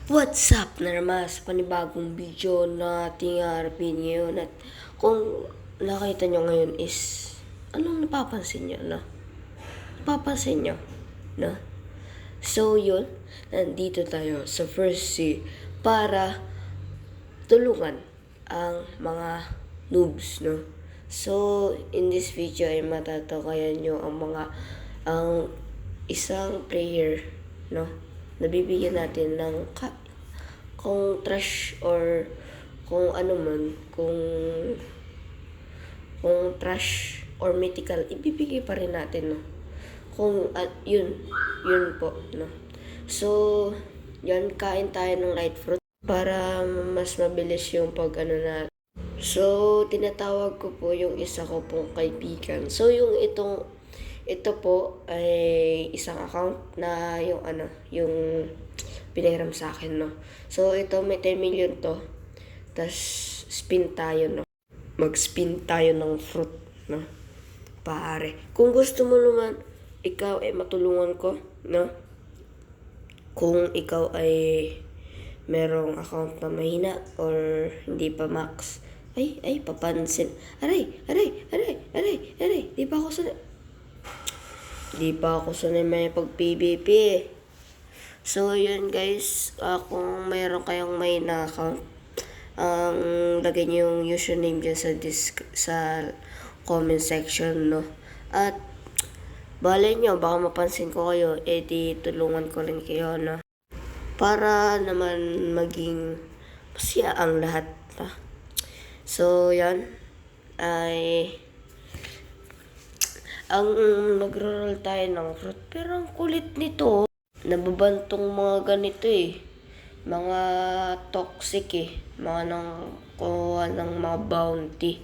What's up na naman sa panibagong video na ating harapin ngayon. At kung nakita nyo ngayon is, anong napapansin nyo, no? Napapansin nyo, no? So yun, nandito tayo sa First C para tulungan ang mga noobs, no? So, in this video ay matatakayan nyo ang isang player, no? Nabibigyan natin ng kung trash or kung ano man, kung trash or mythical, ibibigay pa rin natin, no? Kung yun po, no? So, yan, kain tayo ng light fruit para mas mabilis yung pag-ano natin. So, tinatawag ko po yung isa ko pong kaibigan. So, ito po ay isang account na yung pinahiram sa akin, no. So, ito may 10 million to. Tapos, spin tayo, no. Mag-spin tayo ng fruit, no. Pare. Kung gusto mo naman, ikaw ay matulungan ko, no. Kung ikaw ay merong account na mahina or hindi pa max, ay, papansin. Aray, di pa ako sanay may pag-PVP. So, yun guys, kung mayroon kayong may na-account, lagay niyo yung username dyan sa comment section, no? At, balay nyo, baka mapansin ko kayo, di tulungan ko rin kayo, no? Para naman maging masaya ang lahat, no? So, yan, ay ang nagro-roll tayo ng fruit. Pero ang kulit nito, nababantong mga ganito eh. Mga toxic eh. Mga nang kuha ng mga bounty.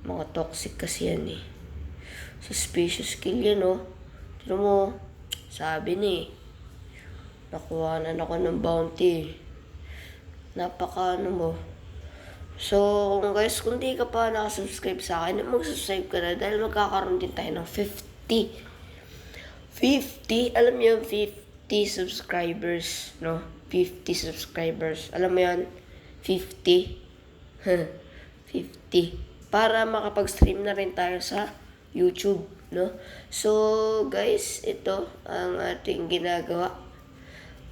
Mga toxic kasi yan eh. Suspicious kill yan, oh. Pero mo, sabi ni, nakuha na ako ng bounty. Napaka mo. So, guys, kung di ka pa nakasubscribe sa akin, mag-subscribe ka na dahil magkakaroon din tayo ng 50, alam mo yun, 50 subscribers, no? 50 subscribers, alam mo yun? 50, 50, para makapag-stream na rin tayo sa YouTube, no? So, guys, ito ang ating ginagawa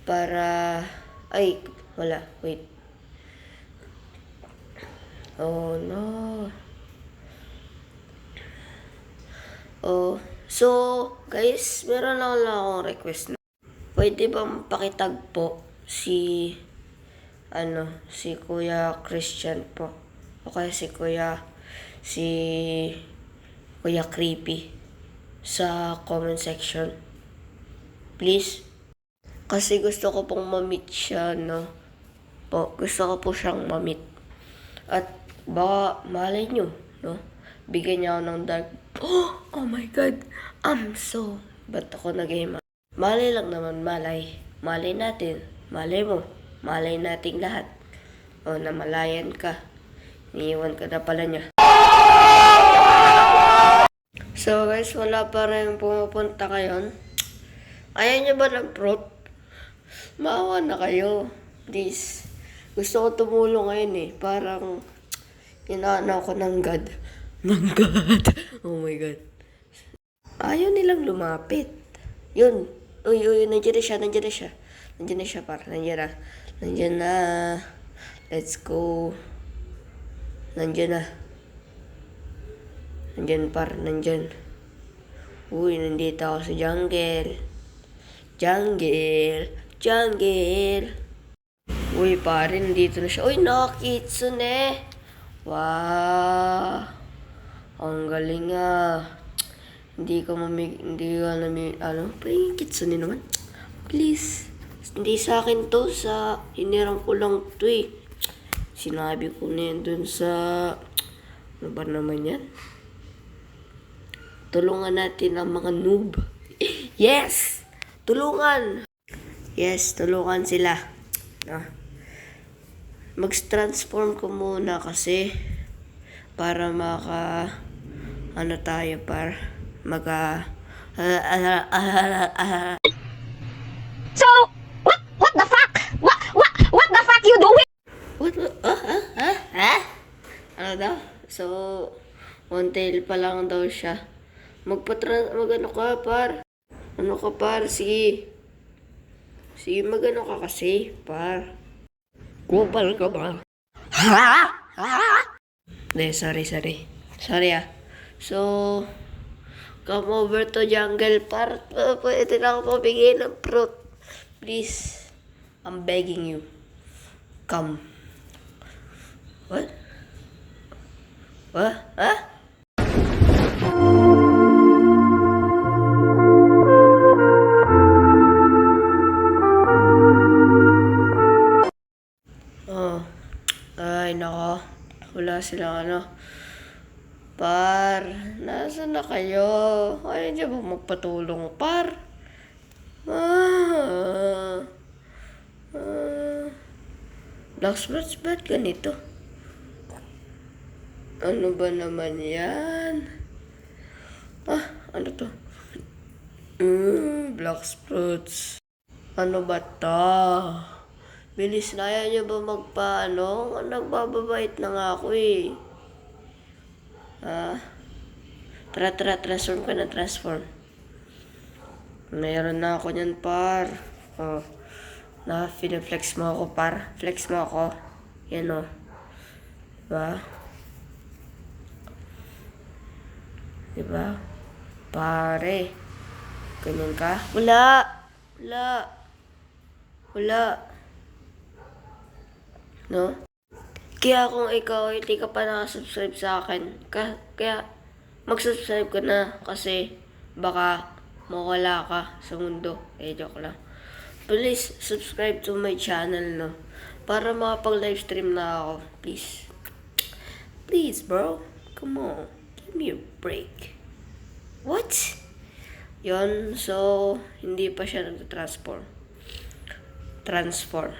para, wait. Oh, no. Oh, so, guys, meron lang akong request na. Pwede bang pakitagpo si Kuya Christian po? O kaya si Kuya Creepy sa comment section? Please? Kasi gusto ko pong ma-meet siya, no? Gusto ko po siyang ma-meet. At baka malay nyo, no? Bigyan niya ako ng dark. Oh my God! Ba't ako nag-game? Malay lang naman, malay. Malay natin. Malay mo. Malay nating lahat. O, namalayan ka. Iniiwan ka na pala niya. So guys, wala pa rin pumupunta ngayon. Ayaw niyo ba ng fruit? Maawa na kayo. Please. Gusto ko tumulong ngayon eh. Parang, inaano ako ng God. Oh my God. Ayaw nilang lumapit. Yun. Uy, nandiyan na siya. Nandiyan na siya, par. Nandiyan na. Let's go. Nandiyan na. Nandiyan, par. Nandiyan. Uy, nandito ako sa jungle. Uy, pare, nandito na siya. Uy, Kitsune. Wow. Ang galing ah. Hindi ka yung Kitsune naman. Please. Hindi sa akin to. Hinirang ko lang to eh. Sinabi ko na yan dun sa, ano ba naman yan? Tulungan natin ang mga noob. Yes! Tulungan! Yes, tulungan sila. Mag-transform ko muna kasi para tayo par So, what the fuck? So, one tail pa lang daw siya. Mag-ano ka, par? Ano ka, par? Sige. Sige, mag-ano ka kasi, par. Global ka ba? Hindi, sorry. Sorry ah. So, come over to jungle, par. Pwede lang ako pabigay ng fruit. Please. I'm begging you. Come. What? What? Huh? Oh. Ay, nako. Wala silang ano. Par, nasaan na kayo? Ayaw niyo ba magpatulong, par? Blacksmith, ba't ganito? Ano ba naman yan? Ano to? Black Sprouts. Ano ba to? Bilis na, ayaw niyo ba magpaano? Nagbababait na nga ako eh. Transform ka na, transform. Mayroon na ako niyan, par. Oh. Flex mo ako, par. Flex mo ako. Yan o. Diba? Pare. Ganyan ka? Wala. No? Kaya kung ikaw hindi ka pa nakasubscribe sa akin, kaya mag-subscribe ka na kasi baka mawala ka sa mundo. Joke lang. Please subscribe to my channel, no? Para makapag-livestream na ako. Please. Please, bro. Come on. Give me a break. What? Yon, so, hindi pa siya nag-transform. Transform,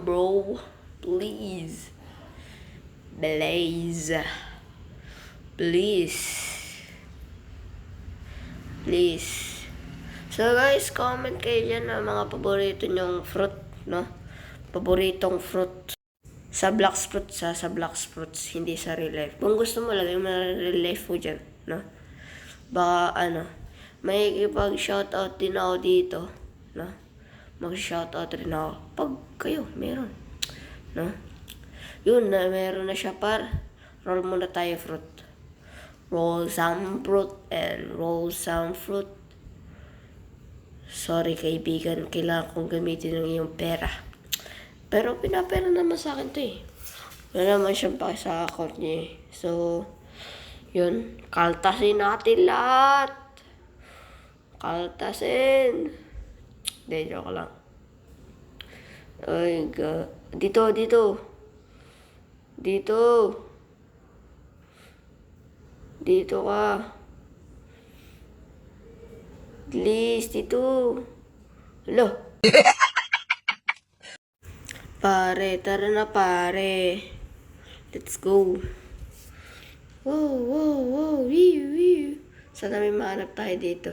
bro. Please. Please. So guys, comment kayo dyan ng mga paborito nyong fruit, no? Paboritong fruit. Sa Black Sprouts, hindi sa real life. Kung gusto mo, lagay mo na real life mo dyan, no? Baka, may ipag-shoutout din ako dito, no? Mag-shoutout rin ako. Pag kayo, meron, no? Yun, meron na siya, par. Roll muna tayo, fruit. Roll some fruit and roll some fruit. Sorry, kaibigan. Kailangan kong gamitin ng iyong pera. Pero pinapera naman sa akin to eh. Wala naman siyang paki sa account niya eh. So, yun. Kaltasin natin lahat. Kaltasin. Hindi, joke lang. Ay, Dito. Dito ka. Please, dito. Hello. Pare, tara na pare. Let's go. Wow. Sana may mahanap tayo dito.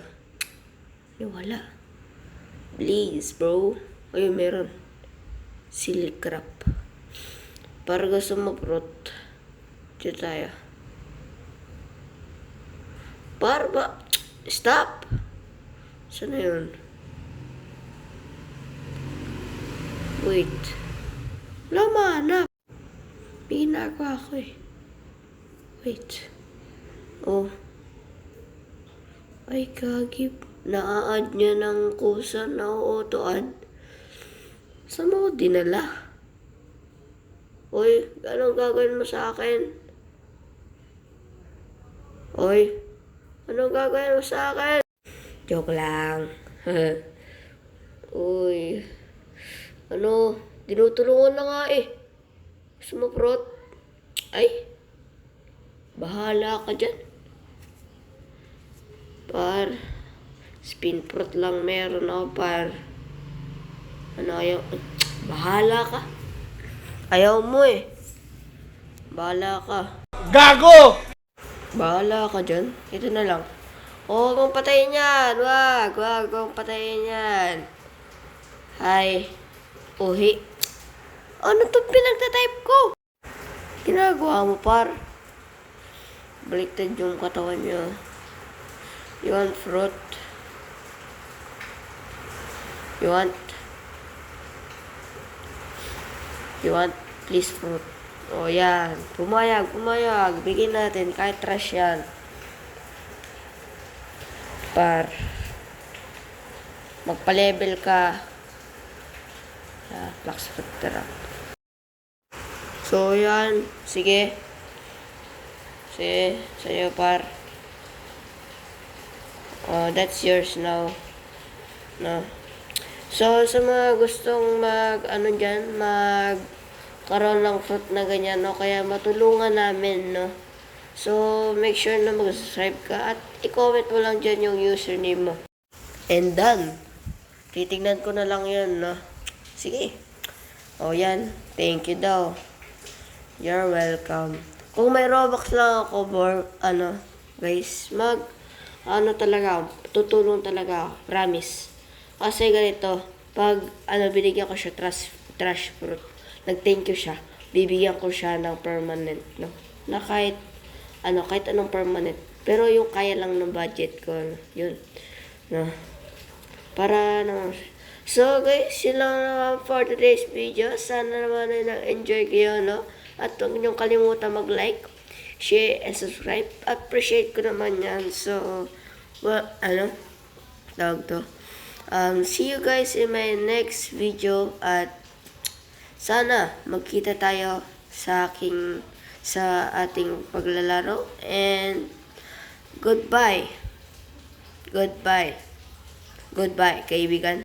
Wala. Please, bro. Ayun, meron. Silk crab. Para gusto mo, fruit. Dito tayo. Ba? Stop! Saan na yun? Wait. Wala mahanap. May ginagawa ako eh. Wait. Oh. Ay, kagip. Na-add niya ng kusa na auto-add. Saan mo dinala? Oy, anong gagawin mo sa akin? Oy, anong gagawin mo sa akin? Joke lang. Uy. Tinutulungan na nga eh. Gusto mo, prot? Ay. Bahala ka dyan. Par. Spin fruit lang meron ako, par. Ayaw? Bahala ka. Ayaw mo eh. Bahala ka. Gago! Bahala ka dyan. Ito na lang. Huwag mong patayin yan. Wag mong patayin yan. Hi. Uhi. Ano to pinagtatype ko? Ginagawa mo, par. Baliktad yung katawan niya. You want fruit? You want? Please fruit. O yan. Pumayag. Bigyan natin. Kahit trash yan. Par. Magpa-level ka. Flax fruit tara. So, yan. Sige. Sa'yo, par. That's yours now. No. So, sa mga gustong magkaroon ng fruit na ganyan, no? Kaya matulungan namin, no? So, make sure na mag-subscribe ka at i-comment mo lang dyan yung username mo. And done. Titignan ko na lang yun, no? Sige. O, yan. Thank you daw. You're welcome. Kung may Robux lang ako, guys, tutulong talaga ako. Promise. Kasi ganito, pag, binigyan ko siya trash fruit, nag-thank you siya, bibigyan ko siya ng permanent, no? Na kahit anong permanent. Pero yung kaya lang ng budget ko, no? Yun. No? Para naman. So, guys, yun lang naman for today's video. Sana naman ay nag-enjoy kayo, no? At huwag niyong kalimutan mag-like, share, and subscribe. Appreciate ko naman yan. So, tawag to. See you guys in my next video at sana magkita tayo sa ating paglalaro and goodbye kaibigan.